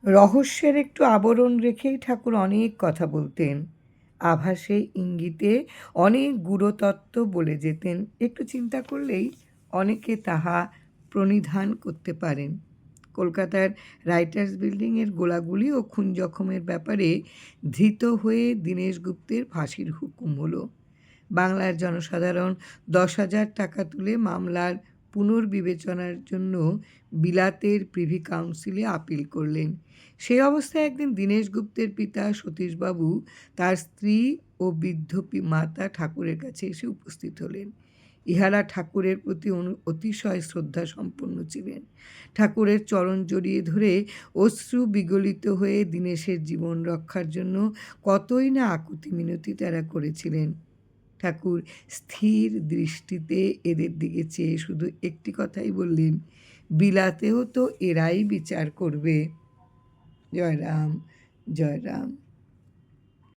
রহস্যের একটু আবরণ রেখেই ঠাকুর অনেক কথা বলতেন। আভাসে, ইঙ্গিতে অনেক গূঢ়তত্ত্ব বলে যেতেন। একটু চিন্তা করলেই অনেকে তাহা প্রণিধান করতে পারেন। কলকাতার রাইটার্স বিল্ডিংয়ের গোলাগুলি ও খুন জখমের ব্যাপারে ধৃত হয়ে দীনেশ গুপ্তের ফাঁসির হুকুম হলো। বাংলার জনসাধারণ 10,000 টাকা তুলে মামলার পুনর্বিবেচনার জন্য বিলাতের প্রিভি কাউন্সিলে আপিল করলেন। সেই অবস্থায় একদিন দীনেশ গুপ্তের পিতা সতীশবাবু তার স্ত্রী ও বৃদ্ধ মাতা ঠাকুরের কাছে এসে উপস্থিত হলেন। ইহারা ঠাকুরের প্রতি অতিশয় শ্রদ্ধা সম্পন্ন ছিলেন। ঠাকুরের চরণ জড়িয়ে ধরে অশ্রু বিগলিত হয়ে দীনেশের জীবন রক্ষার জন্য কতই না আকুতি মিনতি তারা করেছিলেন। ঠাকুর স্থির দৃষ্টিতে এদের দিকে চেয়ে শুধু একটি কথাই বললেন, বিলাতেও তো এরাই বিচার করবে। জয় রাম, জয় রাম।